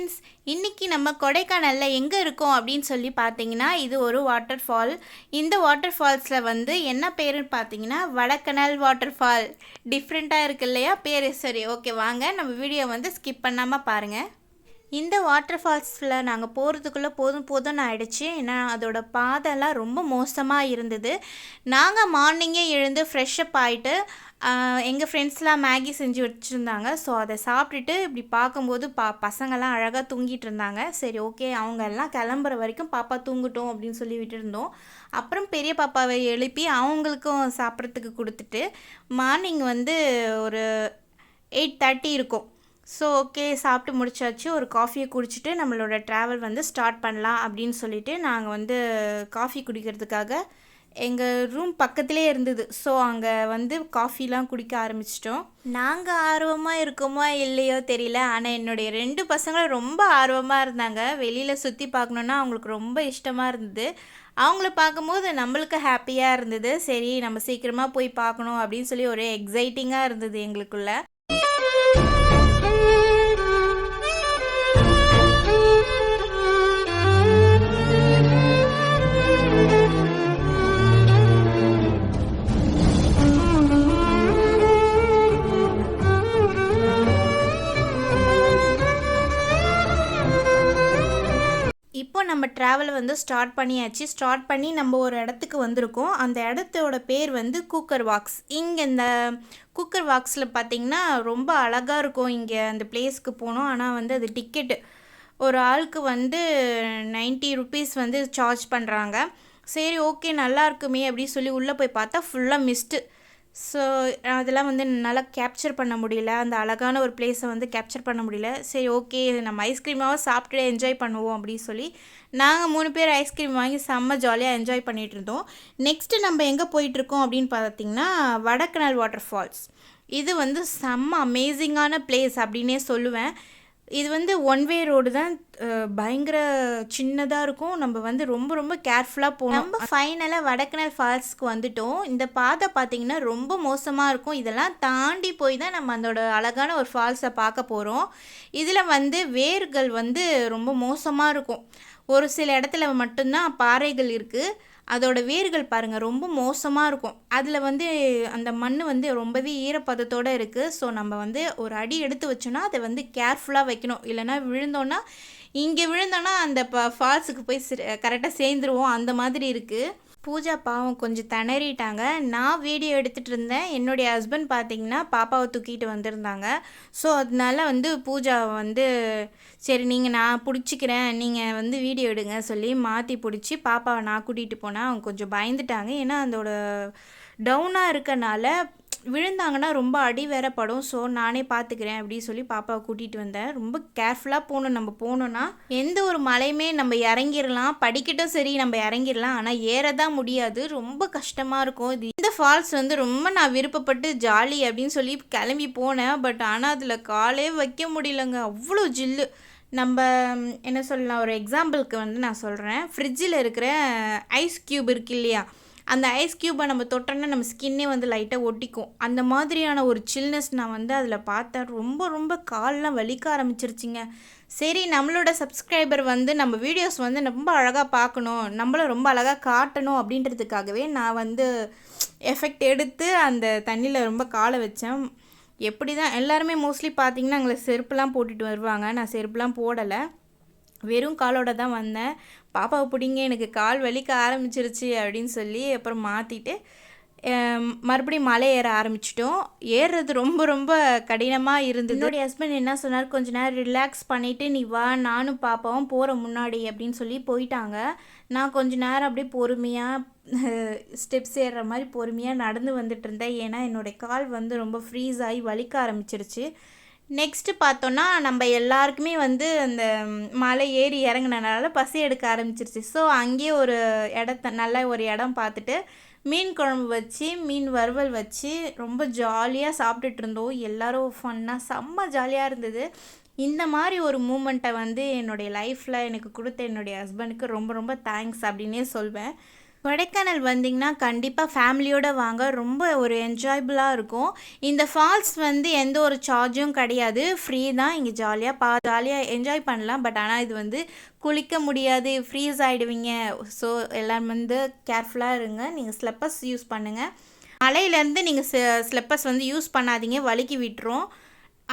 Friends, இன்னைக்கு நம்ம கொடைக்கானல்ல எங்கே இருக்கோம் அப்படின்னு சொல்லி பார்த்தீங்கன்னா, இது ஒரு வாட்டர் ஃபால். இந்த வாட்டர் ஃபால்ஸில் வந்து என்ன பேருன்னு பார்த்தீங்கன்னா, வடக்கனல் வாட்டர் ஃபால். டிஃப்ரெண்ட்டாக இருக்கு இல்லையா பேர்? சரி, ஓகே, வாங்க நம்ம வீடியோ வந்து ஸ்கிப் பண்ணாமல் பாருங்கள். இந்த வாட்டர் ஃபால்ஸில் நாங்கள் போகிறதுக்குள்ளே போதும் போதும்னு ஆயிடுச்சு. ஏன்னா அதோட பாதைலாம் ரொம்ப மோசமாக இருந்தது. நாங்கள் மார்னிங்கே எழுந்து ஃப்ரெஷ்அப் ஆகிட்டு எங்கள் ஃப்ரெண்ட்ஸ்லாம் மேகி செஞ்சு வச்சுருந்தாங்க. ஸோ அதை சாப்பிட்டுட்டு இப்படி பார்க்கும்போது பசங்கள்லாம் அழகாக தூங்கிட்டு இருந்தாங்க. சரி, ஓகே, அவங்க எல்லாம் கிளம்புற வரைக்கும் பாப்பா தூங்கட்டும் அப்படின்னு சொல்லி விட்டுருந்தோம். அப்புறம் பெரிய பாப்பாவை எழுப்பி அவங்களுக்கும் சாப்பிட்றதுக்கு கொடுத்துட்டு மார்னிங் வந்து ஒரு 8:30 இருக்கும். ஸோ ஓகே, சாப்பிட்டு முடிச்சாச்சு. ஒரு காஃபியை குடிச்சிட்டு நம்மளோட ட்ராவல் வந்து ஸ்டார்ட் பண்ணலாம் அப்படின்னு சொல்லிட்டு நாங்கள் வந்து காஃபி குடிக்கிறதுக்காக எங்கள் ரூம் பக்கத்துலேயே இருந்தது. ஸோ அங்கே வந்து காஃபிலாம் குடிக்க ஆரம்பிச்சிட்டோம். நாங்கள் ஆர்வமாக இருக்கோமோ இல்லையோ தெரியல, ஆனால் என்னுடைய 2 பசங்களும் ரொம்ப ஆர்வமாக இருந்தாங்க. வெளியில் சுற்றி பார்க்கணுன்னா அவங்களுக்கு ரொம்ப இஷ்டமாக இருந்தது. அவங்கள பார்க்கும்போது நம்மளுக்கு ஹாப்பியாக இருந்தது. சரி, நம்ம சீக்கிரமாக போய் பார்க்கணும் அப்படின்னு சொல்லி ஒரே எக்ஸைட்டிங்காக இருந்தது எங்களுக்குள்ள. இப்போ நம்ம ட்ராவல் வந்து ஸ்டார்ட் பண்ணியாச்சு. ஸ்டார்ட் பண்ணி நம்ம ஒரு இடத்துக்கு வந்திருக்கோம். அந்த இடத்தோட பேர் வந்து கூக்கர் வாக்ஸ். இங்கே இந்த கூக்கர் வாக்ஸில் பார்த்திங்கன்னா ரொம்ப அழகாக இருக்கும். இங்கே அந்த பிளேஸ்க்கு போனோம். ஆனால் வந்து அது டிக்கெட்டு ஒரு ஆளுக்கு வந்து 90 ருபீஸ் வந்து சார்ஜ் பண்ணுறாங்க. சரி, ஓகே, நல்லா இருக்குமே அப்படின்னு சொல்லி உள்ளே போய் பார்த்தா ஃபுல்லாக மிஸ்ட்டு. ஸோ அதெல்லாம் வந்து நல்லா கேப்சர் பண்ண முடியல. அந்த அழகான ஒரு பிளேஸை வந்து கேப்சர் பண்ண முடியல. சரி, ஓகே, நம்ம ஐஸ்கிரீமாவை சாப்பிட்டு என்ஜாய் பண்ணுவோம் அப்படின்னு சொல்லி நாங்கள் 3 பேர் ஐஸ்கிரீம் வாங்கி செம்ம ஜாலியாக என்ஜாய் பண்ணிகிட்டு இருந்தோம். நெக்ஸ்ட்டு நம்ம எங்கே போயிட்டுருக்கோம் அப்படின்னு பார்த்திங்கன்னா, வடக்கனல் வாட்டர் ஃபால்ஸ். இது வந்து செம்ம அமேசிங்கான பிளேஸ் அப்படின்னே சொல்லுவேன். இது வந்து ஒன் வே ரோடு தான். பயங்கர சின்னதாக இருக்கும். நம்ம வந்து ரொம்ப ரொம்ப கேர்ஃபுல்லாக போகணும். நம்ம ஃபைனலாக வடக்கனல் ஃபால்ஸ்க்கு வந்துட்டோம். இந்த பாதை பார்த்திங்கன்னா ரொம்ப மோசமாக இருக்கும். இதெல்லாம் தாண்டி போய் தான் நம்ம அதோட அழகான ஒரு ஃபால்ஸை பார்க்க போகிறோம். இதில் வந்து வேர்கள் வந்து ரொம்ப மோசமாக இருக்கும். ஒரு சில இடத்துல மட்டும்தான் பாறைகள் இருக்குது. அதோட வேர்கள் பாருங்கள், ரொம்ப மோசமாக இருக்கும். அதில் வந்து அந்த மண் வந்து ரொம்பவே ஈரப்பதத்தோடு இருக்குது. ஸோ நம்ம வந்து ஒரு அடி எடுத்து வச்சோன்னா அதை வந்து கேர்ஃபுல்லாக வைக்கணும். இல்லைனா விழுந்தோன்னா, இங்கே விழுந்தோன்னா அந்த ஃபால்ஸுக்கு போய் கரெக்டாக சேர்ந்துருவோம். அந்த மாதிரி இருக்குது. பூஜா பாவம் கொஞ்சம் திணறிட்டாங்க. நான் வீடியோ எடுத்துகிட்டு இருந்தேன். என்னுடைய ஹஸ்பண்ட் பார்த்திங்கன்னா பாப்பாவை தூக்கிட்டு வந்திருந்தாங்க. ஸோ அதனால வந்து பூஜா வந்து சரி, நான் பிடிச்சிக்கிறேன், நீங்கள் வந்து வீடியோ எடுங்க சொல்லி மாற்றி பிடிச்சி பாப்பாவை நான் கூட்டிகிட்டு போனேன். அவங்க கொஞ்சம் பயந்துட்டாங்க. ஏன்னா அதோட டவுனாக இருக்கனால விழுந்தாங்கன்னா ரொம்ப அடி வேற படும். ஸோ நானே பார்த்துக்கிறேன் அப்படின்னு சொல்லி பாப்பாவை கூட்டிகிட்டு வந்தேன். ரொம்ப கேர்ஃபுல்லாக போகணும். நம்ம போனோன்னா எந்த ஒரு மலையுமே நம்ம இறங்கிடலாம், படிக்கட்டும் சரி நம்ம இறங்கிடலாம். ஆனால் ஏறதான் முடியாது, ரொம்ப கஷ்டமாக இருக்கும். இந்த ஃபால்ஸ் வந்து ரொம்ப நான் விருப்பப்பட்டு ஜாலி அப்படின்னு சொல்லி கிளம்பி போனேன். பட் ஆனால் அதில் காலே வைக்க முடியலங்க, அவ்வளோ ஜில்லு. நம்ம என்ன சொல்லலாம், ஒரு எக்ஸாம்பிளுக்கு வந்து நான் சொல்கிறேன். ஃப்ரிட்ஜில் இருக்கிற ஐஸ் க்யூப் இருக்கு இல்லையா, அந்த ஐஸ் க்யூப்பை நம்ம தொட்டோன்னா நம்ம ஸ்கின்னே வந்து லைட்டாக ஒட்டிக்கும். அந்த மாதிரியான ஒரு சில்னஸ் நான் வந்து அதில் பார்த்தேன். ரொம்ப ரொம்ப கால்லாம் வலிக்க ஆரம்பிச்சிருச்சிங்க. சரி, நம்மளோட சப்ஸ்கிரைபர் வந்து நம்ம வீடியோஸ் வந்து ரொம்ப அழகாக பார்க்கணும், நம்மளை ரொம்ப அழகாக காட்டணும் அப்படின்றதுக்காகவே நான் வந்து எஃபெக்ட் எடுத்து அந்த தண்ணியில் ரொம்ப காலை வச்சேன். எப்படி தான் எல்லாருமே மோஸ்ட்லி பார்த்திங்கன்னா எங்களை செருப்புலாம் போட்டுட்டு வருவாங்க. நான் செருப்புலாம் போடலை, வெறும் காலோட தான் வந்தேன். பாப்பாவை பிடிங்க, எனக்கு கால் வலிக்க ஆரம்பிச்சிருச்சு அப்படின்னு சொல்லி அப்புறம் மாற்றிட்டு மறுபடியும் மலை ஏற ஆரம்பிச்சிட்டோம். ஏறுறது ரொம்ப ரொம்ப கடினமாக இருந்தது. என்னுடைய ஹஸ்பண்ட் என்ன சொன்னார், கொஞ்ச நேரம் ரிலாக்ஸ் பண்ணிவிட்டு நீ வா, நானும் பாப்பாவும் போகிற முன்னாடி அப்படின்னு சொல்லி போயிட்டாங்க. நான் கொஞ்ச நேரம் அப்படியே பொறுமையாக ஸ்டெப்ஸ் ஏறுற மாதிரி பொறுமையாக நடந்து வந்துட்டு இருந்தேன். ஏன்னா என்னுடைய கால் வந்து ரொம்ப ஃப்ரீஸ் ஆகி வலிக்க ஆரம்பிச்சிருச்சு. நெக்ஸ்ட்டு பார்த்தோன்னா, நம்ம எல்லாருக்குமே வந்து அந்த மலை ஏறி இறங்குனனால பசி எடுக்க ஆரம்பிச்சிருச்சு. ஸோ அங்கேயே ஒரு நல்ல ஒரு இடம் பார்த்துட்டு மீன் குழம்பு வச்சு, மீன் வறுவல் வச்சு ரொம்ப ஜாலியாக சாப்பிட்டுட்டு இருந்தோம். எல்லோரும் ஃபன்னாக செம்ம ஜாலியாக இருந்தது. இந்த மாதிரி ஒரு மூமெண்ட்டை வந்து என்னுடைய லைஃப்பில் எனக்கு கொடுத்த என்னுடைய ஹஸ்பண்டுக்கு ரொம்ப ரொம்ப தேங்க்ஸ் அப்படின்னே சொல்வேன். கொடைக்கானல் வந்தீங்கன்னா கண்டிப்பாக ஃபேமிலியோடு வாங்க. ரொம்ப ஒரு என்ஜாயபுளாக இருக்கும். இந்த ஃபால்ஸ் வந்து எந்த ஒரு சார்ஜும் கிடையாது. ஃப்ரீ தான். இங்கே ஜாலியாக என்ஜாய் பண்ணலாம். பட் ஆனால் இது வந்து குளிக்க முடியாது, ஃப்ரீஸ் ஆகிடுவீங்க. ஸோ எல்லாம் வந்து கேர்ஃபுல்லாக இருங்க. நீங்கள் ஸ்லெப்பர்ஸ் யூஸ் பண்ணுங்கள். மலையிலேருந்து நீங்கள் ஸ்லெப்பர்ஸ் வந்து யூஸ் பண்ணாதீங்க, வழுக்கி விட்டுரும்.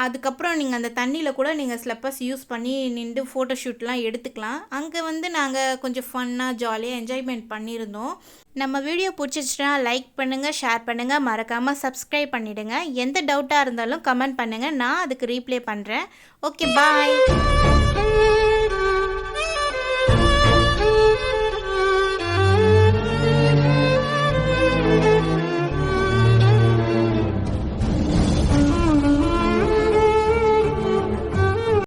அதுக்கப்புறம் நீங்கள் அந்த தண்ணியில் கூட நீங்கள் ஸ்லெப்பர்ஸ் யூஸ் பண்ணி நின்று ஃபோட்டோ ஷூட்லாம் எடுத்துக்கலாம். அங்கே வந்து நாங்கள் கொஞ்சம் ஃபன்னாக ஜாலியாக என்ஜாய்மெண்ட் பண்ணியிருந்தோம். நம்ம வீடியோ பிடிச்சிச்சுன்னா லைக் பண்ணுங்கள், ஷேர் பண்ணுங்கள், மறக்காமல் சப்ஸ்கிரைப் பண்ணிவிடுங்க. எந்த டவுட்டாக இருந்தாலும் கமெண்ட் பண்ணுங்கள், நான் அதுக்கு ரீப்ளே பண்ணுறேன். ஓகே, பாய்.